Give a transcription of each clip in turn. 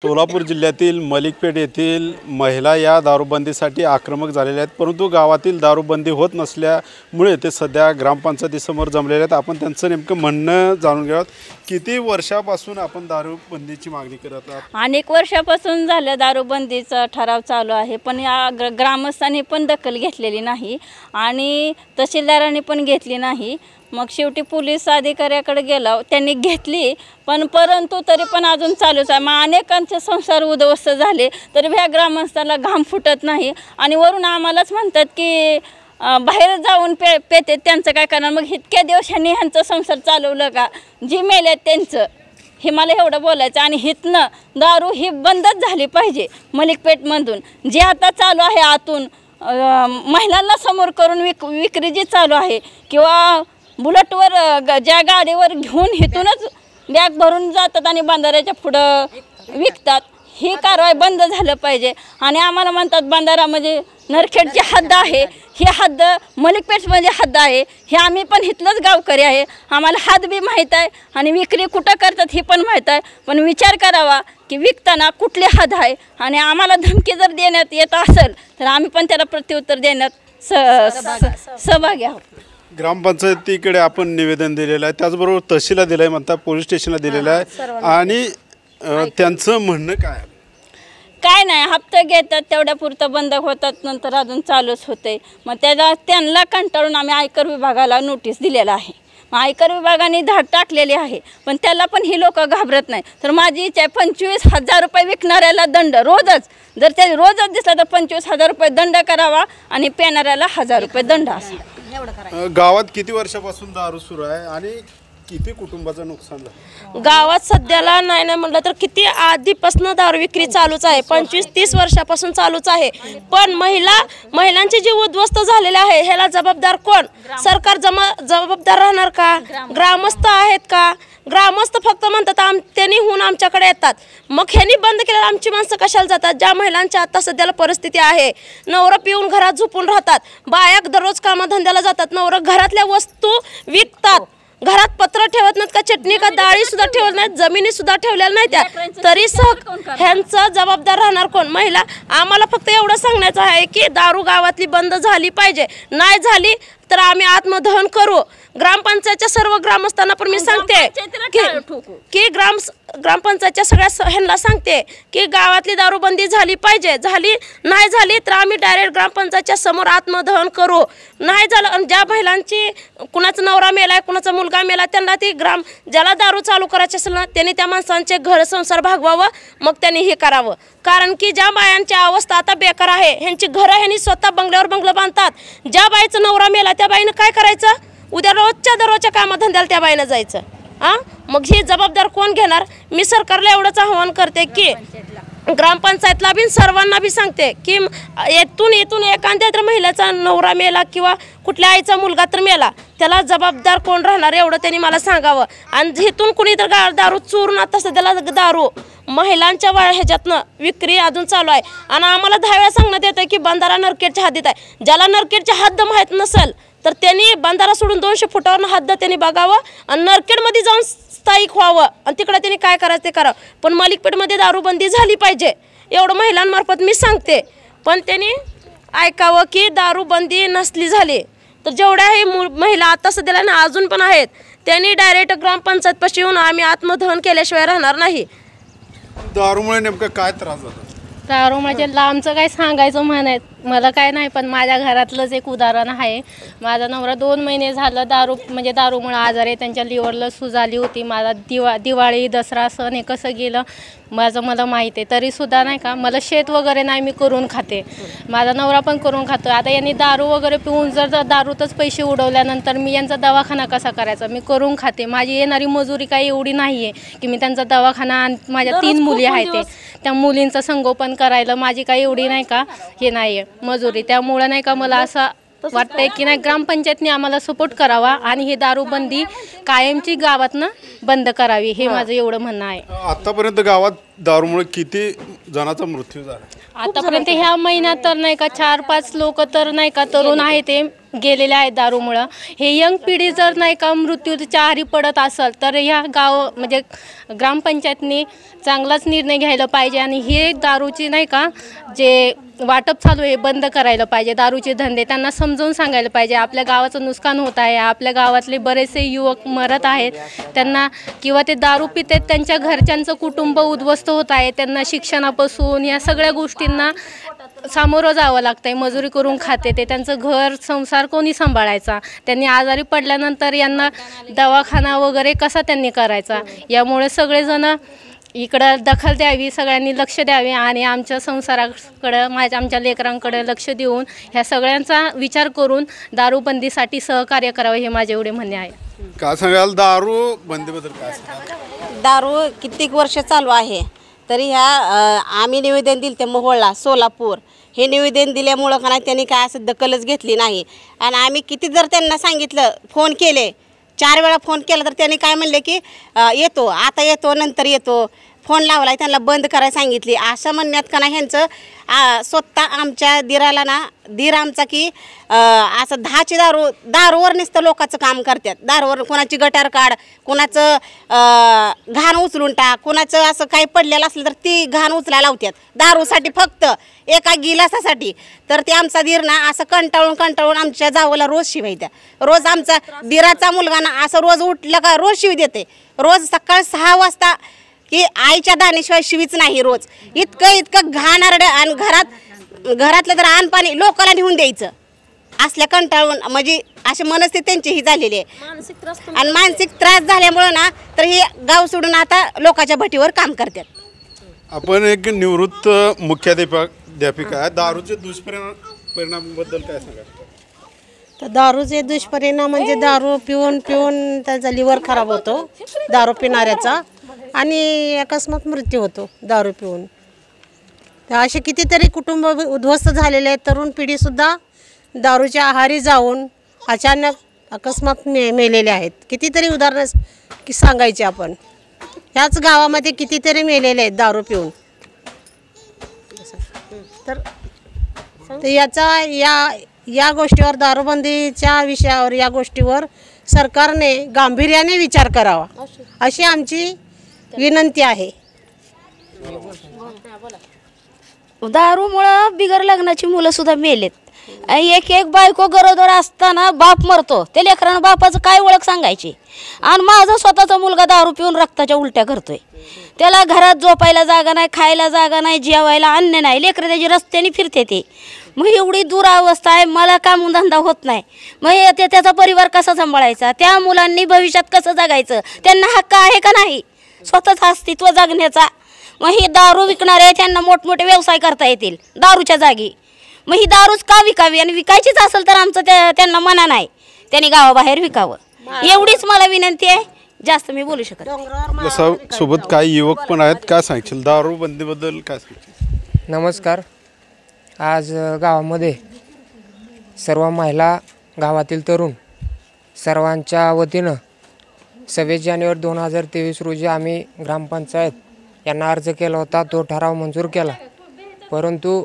सोलापूर जिल्ह्यातील मलिकपेठ येथील महिला या दारूबंदीसाठी आक्रमक झालेल्या आहेत, परंतु गावातील दारूबंदी होत नसल्यामुळे ते सध्या ग्रामपंचायतीसमोर जमलेले आहेत। आपण त्यांचं नेमकं म्हणणं जाणून घेऊयात। किती वर्षापासून आपण दारूबंदीची मागणी करत आहात? अनेक वर्षापासून झालं दारूबंदीचा ठराव चालू आहे, पण या ग्रामस्थांनी पण दखल घेतलेली नाही आणि तहसीलदारांनी पण घेतली नाही। मग शेवटी पोलीस अधिकाऱ्याकडे गेला, त्यांनी घेतली, परंतु तरी पण अजून चालूच आहे। मग अनेकांचे संसार उद्ध्वस्त झाले तरी ह्या ग्रामस्थाला घाम फुटत नाही आणि वरून आम्हालाच म्हणतात की बाहेर जाऊन पेते, त्यांचं काय करणार? मग इतक्या दिवस ह्यांचं संसार चालवलं का? जी मेले त्यांचं, हे मला एवढं बोलायचं। आणि हितनं दारू ही बंदच झाली पाहिजे मलिकपेठमधून। जे आता चालू आहे आतून महिलांना समोर करून विक्री जी चालू आहे, किंवा बुलेटवर ज्या गाडीवर घेऊन इथूनच बॅग भरून जातात आणि बंधाऱ्याच्या पुढं विकतात, ही कारवाई बंद झालं पाहिजे। आणि आम्हाला म्हणतात बंधारा म्हणजे नरखेडची हद्द आहे, ही हद्द मलिकपेठमध्ये हद्द आहे, हे आम्ही पण इथलंच गावकरी आहे, आम्हाला हद्द बी माहीत आहे आणि विक्री कुठं करतात ही पण माहीत आहे। पण विचार करावा की विकताना कुठली हद्द आहे, आणि आम्हाला धमकी जर देण्यात येत असेल तर आम्ही पण त्याला प्रत्युत्तर देण्यात सहभागी आहोत। ग्रामपंचायतीकडे आपण निवेदन दिलेलं आहे, त्याचबरोबर तहसीलला दिलं आहे, म्हणता पोलीस स्टेशनला दिलेलं आहे, आणि त्यांचं म्हणणं काय? काय नाही, हप्ते घेतात तेवढ्यापुरतं बंद होतात, नंतर अजून चालूच होते। मग त्यांना कंटाळून आम्ही आयकर विभागाला नोटीस दिलेला आहे। मग आयकर विभागाने धाड टाकलेली आहे, पण त्याला पण ही लोक घाबरत नाही। तर माझी इच्छा आहे 25,000 रुपये विकणाऱ्याला दंड रोजच, जर ते रोजच दिसला तर 25,000 रुपये दंड करावा आणि पेणाऱ्याला 1,000 रुपये दंड असावा। गावात किती वर्षापासून दारू सुरू आहे आणि किती कुटुंबाचं नुकसान झालं? गावात सध्याला नाही म्हटलं तर किती आधीपासून दारू विक्री चालूच आहे, 25-30 वर्षापासून चालूच आहे। पण महिलांचे जीव उद्ध्वस्त झालेले आहे, ह्याला जबाबदार कोण? सरकार जबाबदार राहणार का? ग्रामस्थ आहेत का? ग्रामस्थ फक्त म्हणतात त्यांनी होऊन आमच्याकडे येतात, मग ह्यांनी बंद केलं आमची माणसं कशाला जातात? ज्या महिलांच्या आता सध्याला परिस्थिती आहे, नवरा पिऊन घरात झोपून राहतात, बाया दररोज कामधंद्याला जातात, नवरा घरातल्या वस्तू विकतात, घरात पत्र ठेवत नाहीत का, चटणी का डाळी सुद्धा ठेवत नाहीत, जमिनी सुद्धा ठेवलेल्या नाही त्या, तरी ह्यांचं जबाबदार राहणार कोण? महिला। आम्हाला फक्त एवढं सांगण्याचं आहे की दारू गावातली बंद झाली पाहिजे, नाही झाली तर आम्ही आत्मदहन करू। ग्रामपंचायतच्या सर्व ग्रामस्थांना पण मी सांगते की ग्रामपंचायतच्या सगळ्या ह्यांना सांगते की गावातली दारूबंदी झाली पाहिजे, नाही झाली तर आम्ही डायरेक्ट ग्रामपंचायतच्या समोर आत्मदहन करू। नाही झालं, ज्या महिलांची कुणाचा नवरा मेलाय, कुणाचा मुलगा मेला, त्यांना ती ज्याला दारू चालू करायची असेल ना, त्यांनी त्या माणसांचे घर संसार भागवावं, मग त्यांनी हे करावं। कारण की ज्या बायांची अवस्था आता बेकार आहे, ह्यांची घरं ह्यांनी स्वतः बंगल्यावर बंगलं बांधतात, ज्या बाईचं नवरा मेला त्या बाईनं काय करायचं? उद्या दररोजच्या कामधंद्याला त्या बाईनं जायचं। मग ही जबाबदार कोण घेणार? मी सरकारला एवढंच आवाहन करते की ग्रामपंचायतला बी सर्वांना बी सांगते की येथून एखाद्या तर महिलेचा नवरा मेला किंवा कुठल्या आईचा मुलगा तर मेला, त्याला जबाबदार कोण राहणार एवढं त्यांनी मला सांगावं। आणि इथून कुणी तर दारू चोरून आता सध्याला दारू महिलांच्या ह्याच्यातनं विक्री अजून चालू आहे, आणि आम्हाला 10 वेळा सांगण्यात येतं की बंधारा नरखेडच्या हद्दीत आहे। ज्याला नरखेडची हद्द माहीत नसेल तर त्यांनी बंधारा सोडून 200 फुटावर हद्द त्यांनी बघावं आणि नरखेडमध्ये जाऊन स्थायिक व्हावं, आणि तिकडे त्यांनी काय करायचं ते करावं। पण मलिकपेठमध्ये दारूबंदी झाली पाहिजे एवढं महिलांमार्फत मी सांगते, पण त्यांनी ऐकावं की दारूबंदी नसली झाली तर जेवढ्याही महिला आता सध्याला ना अजून पण आहेत, त्यांनी डायरेक्ट ग्रामपंचायतपाशी येऊन आम्ही आत्मदहन केल्याशिवाय राहणार नाही। दारूमुळे नेमकं काय त्रास झाला? दारू म्हणजे लांबचं काय सांगायचं मला काय नाही, पण माझ्या घरातलंच एक उदाहरण आहे। माझा नवरा 2 महिने झालं दारूमुळे आजारी, त्यांच्या लिव्हरला सूज आली होती। माझा दिवाळी दसरा सण हे कसं गेलं मला माहिती आहे, तरीसुद्धा नाही का मला शेत वगैरे नाही, मी करून खाते, माझा नवरा पण करून खातो। आता यांनी दारू वगैरे पिऊन जर दारूतच पैसे उडवल्यानंतर मी यांचा दवाखाना कसा करायचा? मी करून खाते, माझी येणारी मजुरी काही एवढी नाही आहे की मी त्यांचा दवाखाना, माझ्या 3 मुली आहेत त्या मुलींचं संगोपन करायला माझी काही एवढी नाही का हे नाही आहे मजुरी। त्यामुळे नाही का मला असं वाटतंय की नाही ग्रामपंचायतने आम्हाला सपोर्ट करावा आणि ही दारूबंदी कायमची गावातनं बंद करावी, हे माझं एवढं म्हणणं आहे। आतापर्यंत गावात दारूमुळे किती जणांचा मृत्यू झाला? आतापर्यंत ह्या महिन्यात तर नाही का 4-5 लोक तर नाही का तरुण आहे ते गेलेले आहेत दारूमुळं. हे यंग पिढी जर नाही का मृत्यूच्या आहारी पडत असेल तर ह्या म्हणजे ग्रामपंचायतनी चांगलाच निर्णय घ्यायला पाहिजे आणि हे दारूची नाही का जे वाटप चालू आहे बंद करायला पाहिजे. दारूचे धंदे त्यांना समजावून सांगायला पाहिजे. आपल्या गावाचं नुकसान होत आहे, आपल्या गावातले बरेचसे युवक मरत आहेत त्यांना, किंवा ते दारू पित आहेत त्यांच्या घरच्यांचं कुटुंब उद्ध्वस्त होत आहे, त्यांना शिक्षणापासून या सगळ्या गोष्टींना सामोरं जावं लागतं आहे. मजुरी करून खाते ते, त्यांचं घर संसार कोणी सांभाळायचा, त्यांनी आजारी पडल्यानंतर यांना दवाखाना वगैरे कसा त्यांनी करायचा. यामुळे सगळेजण इकडं दखल द्यावी, सगळ्यांनी लक्ष द्यावे आणि आमच्या संसाराकडं आमच्या लेकरांकडे लक्ष देऊन ह्या सगळ्यांचा विचार करून दारूबंदीसाठी सहकार्य करावं हे माझे एवढे म्हणणे आहे. काय सांगाल दारू बंदीबद्दल? काय सांगाल? दारू कित्येक वर्ष चालू आहे तरी ह्या आम्ही निवेदन दिलं ते मोहोळला सोलापूर हे निवेदन दिल्यामुळं का नाही त्यांनी काय असं दखलच घेतली नाही. आणि आम्ही किती जर त्यांना सांगितलं, फोन केले 4 वेळा फोन केला तर त्यांनी काय म्हणले की येतो, आता येतो, नंतर येतो. फोन लावला त्यांना बंद करायला सांगितली. असं म्हणण्यात का नाही ह्यांचं स्वतः आमच्या दिराला ना दीर आमचा की असं 10ची दारूवर नुसतं लोकांचं काम करतात. दारूवर कोणाची गटार काढ, कोणाचं घाण उचलून टाक, कोणाचं असं काही पडलेलं असलं तर ती घाण उचलायला लावतात दारूसाठी, फक्त एका गिलासासाठी. तर ते आमचा दीर ना असं कंटाळून आमच्या जावला रोज शिवायत्या. रोज आमचा दिराचा मुलगा ना असं रोज उठलं का रोज शिवी देते. रोज सकाळ 6 वाजता की आईच्या दाण्याशिवाय शिवीच नाही. रोज इतकं घाण आरडं आणि घरातलं तर पाणी लोकांना नेऊन द्यायचं असल्या कंटाळून, म्हणजे असे मनस्थिती त्यांची ही झालेली आहे. आणि मानसिक त्रास झाल्यामुळं ना तर हे गाव सोडून आता लोकांच्या भटीवर काम करतात. आपण एक निवृत्त मुख्याध्यापिका आहे, दारूचे दुष्परिणामाबद्दल काय सांगाल? तर दारूचे दुष्परिणाम म्हणजे दारू पिऊन त्याचा लिव्हर खराब होतो दारू पिणाऱ्याचा आणि अकस्मात मृत्यू होतो दारू पिऊन. तर असे कितीतरी कुटुंब उद्ध्वस्त झालेले आहेत. तरुण पिढीसुद्धा दारूच्या आहारी जाऊन अचानक अकस्मात मेलेले आहेत. कितीतरी उदाहरणं सांगायची आपण. ह्याच गावामध्ये कितीतरी मेलेले आहेत दारू पिऊन. तर याचा या गोष्टीवर दारूबंदीच्या विषयावर या गोष्टीवर सरकारने गांभीर्याने विचार करावा अशी आमची विनंती आहे. दारूमुळं बिगर लग्नाची मुलं सुद्धा मेलेत. एक बायको गरोदर असताना बाप मरतो, त्या लेकरांना बापाचं काय ओळख सांगायची. आणि माझा स्वतःचा मुलगा दारू पिऊन रक्ताच्या उलट्या करतोय. त्याला घरात झोपायला जागा नाही, खायला जागा नाही, जेवायला अन्न नाही, लेकरं त्याची रस्त्याने फिरते ते. मग एवढी दुरावस्था आहे, मला कामधंदा होत नाही. मग त्याचा परिवार कसा सांभाळायचा, त्या मुलांनी भविष्यात कसं जगायचं, त्यांना हक्क आहे का नाही स्वतःच अस्तित्व जगण्याचा. मग ही दारू विकणारे त्यांना मोठमोठे व्यवसाय करता येतील दारूच्या जागी. मग ही दारूच का विकावी, आणि विकायचीच असेल तर आमचं त्यांना मना नाही, त्यांनी गावाबाहेर विकावं एवढीच मला विनंती आहे. जास्त मी बोलू शकत नाही. सोबत काही युवक पण आहेत, काय सांगशील दारूबंदीबद्दल काय सांगशील? नमस्कार. आज गावामध्ये सर्व महिला, गावातील तरुण सर्वांच्या वतीनं 26 जानेवारी 2023 रोजी आम्ही ग्रामपंचायत यांना अर्ज केला होता. तो ठराव मंजूर केला. परंतु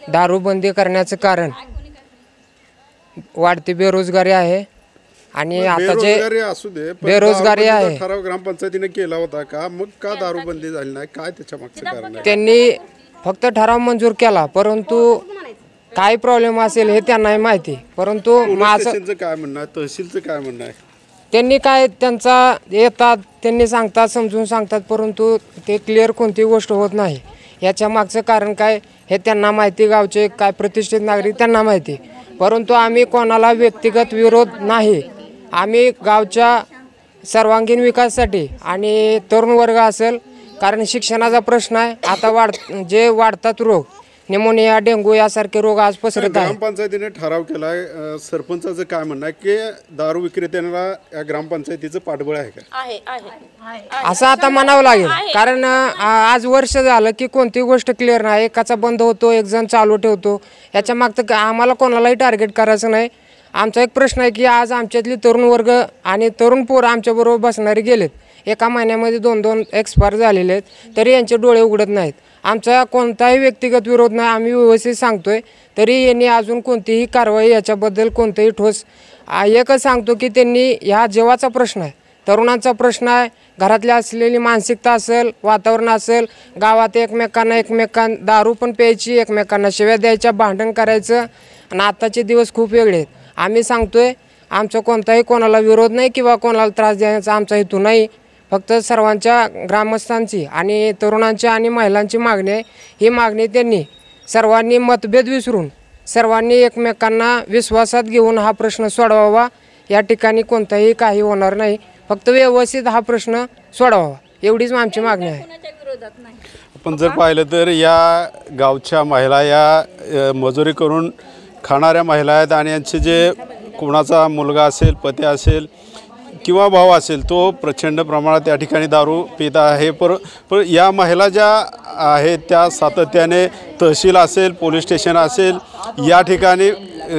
दारूबंदी करण्याचं कारण वाढती बेरोजगारी आहे आणि आता जे बेरोजगारी आहे, ठराव ग्रामपंचायतीने केला होता का, मग का दारूबंदी झाली नाही, काय त्याच्या मागचं कारण आहे? त्यांनी फक्त ठराव मंजूर केला, परंतु काय प्रॉब्लेम असेल हे त्यांनाही माहिती. परंतु माझं काय म्हणणं आहे, तहसीलचं काय म्हणणं आहे? त्यांनी काय त्यांचा येतात, त्यांनी सांगतात, समजून सांगतात, परंतु ते क्लिअर कोणती गोष्ट होत नाही. याच्या मागचं कारण काय हे त्यांना माहिती, गावचे काय प्रतिष्ठित नागरिक त्यांना माहिती. परंतु आम्ही कोणाला व्यक्तिगत विरोध नाही. आम्ही गावच्या सर्वांगीण विकासासाठी आणि तरुण वर्ग असेल, कारण शिक्षणाचा प्रश्न आहे. आता वाढतात रोग, निमोनिया, डेंग्यू यासारखे रोग आज पसरत आहे. ग्रामपंचायतीने ठराव केलाय, सरपंचाचं काय म्हणणं आहे की दारू विक्रेत्यांना या ग्रामपंचायतीचं पाठबळ आहे का? असं आता म्हणावं लागेल, कारण आज वर्ष झालं की कोणती गोष्ट क्लिअर नाही. एकाचा बंद होतो, एक जण चालू ठेवतो. याच्या मागचं आम्हाला कोणालाही टार्गेट करायचं नाही. आमचा एक प्रश्न आहे की आज आमच्यातली तरुण वर्ग आणि तरुण पोरं आमच्याबरोबर बसणारे गेलेत. एका महिन्यामध्ये 2-2 एक्सपायर झालेले आहेत, तरी यांचे डोळे उघडत नाहीत. आमचा कोणताही व्यक्तिगत विरोध नाही, आम्ही व्यवस्थित सांगतोय, तरी यांनी अजून कोणतीही कारवाई याच्याबद्दल कोणतेही ठोस एकच सांगतो की त्यांनी ह्या जीवाचा प्रश्न आहे, तरुणांचा प्रश्न आहे, घरातली असलेली मानसिकता असेल, वातावरण असेल, गावात एकमेकांना दारू पण प्यायची, एकमेकांना शिव्या द्यायच्या, भांडण करायचं, आणि आताचे दिवस खूप वेगळे आहेत. आम्ही सांगतोय आमचा कोणताही कोणाला विरोध नाही किंवा कोणाला त्रास देण्याचा आमचा हेतू नाही, फक्त सर्वांच्या ग्रामस्थांची आणि तरुणांची आणि महिलांची मागणी आहे. ही मागणी त्यांनी सर्वांनी मतभेद विसरून सर्वांनी एकमेकांना विश्वासात घेऊन हा प्रश्न सोडवावा. या ठिकाणी कोणताही काही होणार नाही, फक्त व्यवस्थित हा प्रश्न सोडवावा, एवढीच आमची मागणी आहे. आपण जर पाहिलं तर या गावच्या महिला या मजुरी करून खाणाऱ्या महिला आहेत आणि यांचे जे कोणाचा मुलगा असेल, पती असेल किंवा भाऊ असेल, तो प्रचंड प्रमाणात या ठिकाणी दारू पित आहे. पण या महिला ज्या आहेत त्या सातत्याने तहसील असेल, पोलीस स्टेशन असेल या ठिकाणी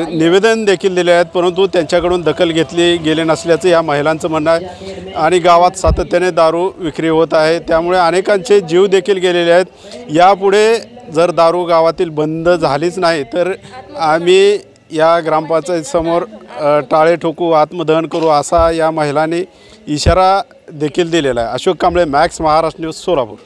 निवेदन देखील दिले आहेत, परंतु त्यांच्याकडून दखल घेतली गेली नसल्याचं या महिलांचं म्हणणं आहे. आणि गावात सातत्याने दारू विक्री होत आहे, त्यामुळे अनेकांचे जीव देखील गेलेले आहेत. यापुढे जर दारू गावातील बंद झालीच नाही तर आम्ही या ग्रामपंचायतीसमोर टाळे ठोकू, आत्मदहन करू असा या महिलांनी इशारा देखील दिलेला आहे. Ashok Kamble, max Maharashtra news, Solapur.